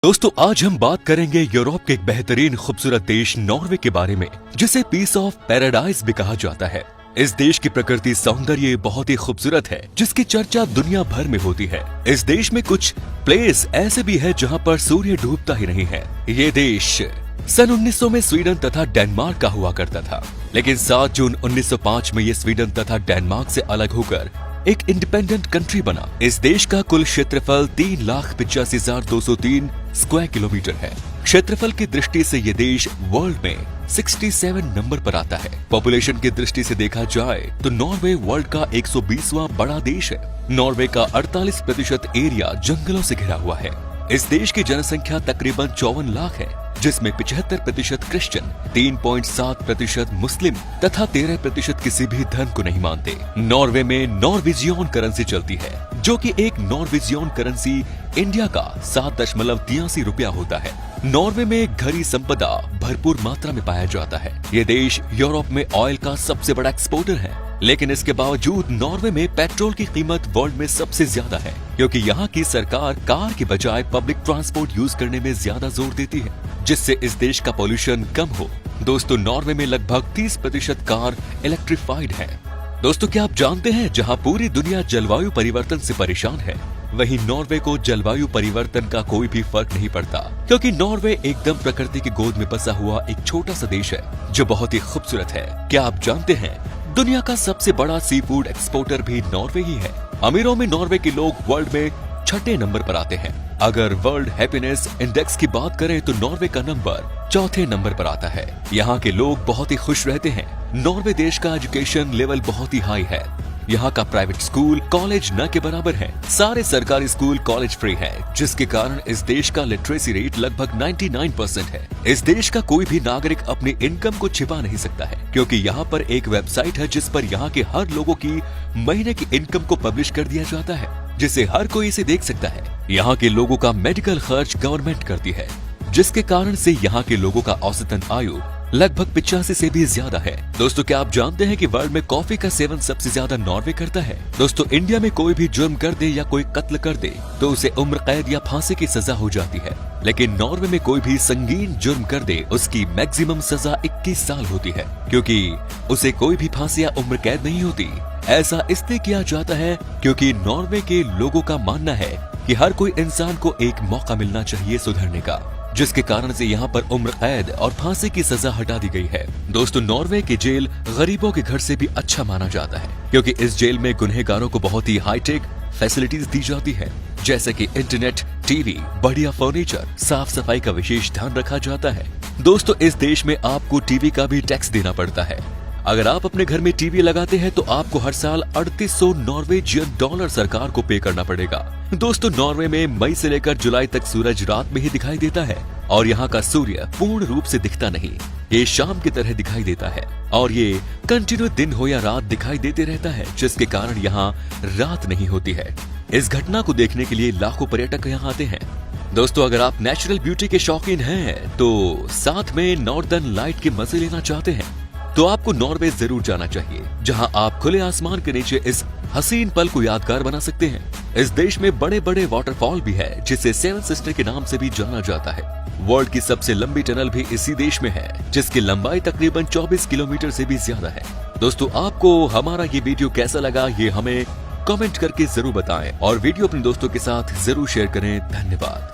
दोस्तों आज हम बात करेंगे यूरोप के एक बेहतरीन खूबसूरत देश नॉर्वे के बारे में, जिसे पीस ऑफ पैराडाइज भी कहा जाता है। इस देश की प्रकृति सौंदर्य बहुत ही खूबसूरत है, जिसकी चर्चा दुनिया भर में होती है। इस देश में कुछ प्लेस ऐसे भी है जहां पर सूर्य डूबता ही नहीं है। ये देश सन 1900 में स्वीडन तथा डेनमार्क का हुआ करता था, लेकिन 7 जून 1905 में ये स्वीडन तथा डेनमार्क से अलग होकर एक इंडिपेंडेंट कंट्री बना। इस देश का कुल क्षेत्रफल 3,85,203 स्क्वायर किलोमीटर है। क्षेत्रफल की दृष्टि से ये देश वर्ल्ड में 67 नंबर पर आता है। पॉपुलेशन की दृष्टि से देखा जाए तो नॉर्वे वर्ल्ड का 120वां बड़ा देश है। नॉर्वे का 48% एरिया जंगलों से घिरा हुआ है। इस देश की जनसंख्या तकरीबन 54 लाख है, जिसमें 75% क्रिश्चियन, 3.7% मुस्लिम तथा 13% किसी भी धर्म को नहीं मानते। नॉर्वे में नॉर्वेजियन करेंसी चलती है, जो कि एक नॉर्वेजियन करेंसी इंडिया का 7.83 रुपया होता है। नॉर्वे में घड़ी संपदा भरपूर मात्रा में पाया जाता है। ये देश यूरोप में ऑयल का सबसे बड़ा एक्सपोर्टर है, लेकिन इसके बावजूद नॉर्वे में पेट्रोल की कीमत वर्ल्ड में सबसे ज्यादा है, क्योंकि यहाँ की सरकार कार की बजाय पब्लिक ट्रांसपोर्ट यूज करने में ज्यादा जोर देती है, जिससे इस देश का पोल्यूशन कम हो। दोस्तों नॉर्वे में लगभग 30% कार इलेक्ट्रिफाइड है। दोस्तों क्या आप जानते हैं, जहाँ पूरी दुनिया जलवायु परिवर्तन से परेशान है, वहीं नॉर्वे को जलवायु परिवर्तन का कोई भी फर्क नहीं पड़ता, क्योंकि नॉर्वे एकदम प्रकृति की गोद में बसा हुआ एक छोटा सा देश है, जो बहुत ही खूबसूरत है। क्या आप जानते हैं, दुनिया का सबसे बड़ा सी फूड एक्सपोर्टर भी नॉर्वे ही है। अमीरों में नॉर्वे के लोग वर्ल्ड में 6ठे नंबर पर आते हैं। अगर वर्ल्ड हैप्पीनेस इंडेक्स की बात करें तो नॉर्वे का नंबर 4थे नंबर पर आता है। यहाँ के लोग बहुत ही खुश रहते हैं। नॉर्वे देश का एजुकेशन लेवल बहुत ही हाई है। यहाँ का प्राइवेट स्कूल कॉलेज न के बराबर है। सारे सरकारी स्कूल कॉलेज फ्री है, जिसके कारण इस देश का लिटरेसी रेट लगभग 99% है। इस देश का कोई भी नागरिक अपनी इनकम को छिपा नहीं सकता है, क्योंकि यहाँ पर एक वेबसाइट है जिस पर यहाँ के हर लोगों की महीने की इनकम को पब्लिश कर दिया जाता है, जिसे हर कोई इसे देख सकता है। यहाँ के लोगों का मेडिकल खर्च गवर्नमेंट करती है, जिसके कारण से यहाँ के लोगों का औसतन आयु लगभग 85 से भी ज्यादा है। दोस्तों क्या आप जानते हैं कि वर्ल्ड में कॉफी का सेवन सबसे ज्यादा नॉर्वे करता है। दोस्तों इंडिया में कोई भी जुर्म कर दे या कोई कत्ल कर दे तो उसे उम्र कैद या फांसी की सजा हो जाती है, लेकिन नॉर्वे में कोई भी संगीन जुर्म कर दे उसकी मैक्सिमम सजा 21 साल होती है, क्योंकि उसे कोई भी फांसी या उम्र कैद नहीं होती। ऐसा इसलिए किया जाता है क्योंकि नॉर्वे के लोगों का मानना है कि हर कोई इंसान को एक मौका मिलना चाहिए सुधरने का, जिसके कारण से यहाँ पर उम्र कैद और फांसी की सजा हटा दी गई है। दोस्तों नॉर्वे की जेल गरीबों के घर से भी अच्छा माना जाता है, क्योंकि इस जेल में गुनहगारों को बहुत ही हाईटेक फैसिलिटीज दी जाती है, जैसे कि इंटरनेट, टीवी, बढ़िया फर्नीचर, साफ सफाई का विशेष ध्यान रखा जाता है। दोस्तों इस देश में आपको टीवी का भी टैक्स देना पड़ता है। अगर आप अपने घर में टीवी लगाते हैं तो आपको हर साल 3800 नॉर्वेजियन डॉलर सरकार को पे करना पड़ेगा। दोस्तों नॉर्वे में मई से लेकर जुलाई तक सूरज रात में ही दिखाई देता है, और यहाँ का सूर्य पूर्ण रूप से दिखता नहीं, ये शाम की तरह दिखाई देता है, और ये कंटिन्यू दिन हो या रात दिखाई देते रहता है, जिसके कारण यहाँ रात नहीं होती है। इस घटना को देखने के लिए लाखों पर्यटक यहाँ आते हैं। दोस्तों अगर आप नेचुरल ब्यूटी के शौकीन हैं तो साथ में नॉर्दर्न लाइट के मजे लेना चाहते हैं तो आपको नॉर्वे जरूर जाना चाहिए, जहां आप खुले आसमान के नीचे इस हसीन पल को यादगार बना सकते हैं। इस देश में बड़े बड़े वाटरफॉल भी है, जिसे 7 सिस्टर के नाम से भी जाना जाता है। वर्ल्ड की सबसे लंबी टनल भी इसी देश में है, जिसकी लंबाई तकरीबन 24 किलोमीटर से भी ज्यादा है। दोस्तों आपको हमारा ये वीडियो कैसा लगा ये हमें कमेंट करके जरूर बताएं, और वीडियो अपने दोस्तों के साथ जरूर शेयर करें। धन्यवाद।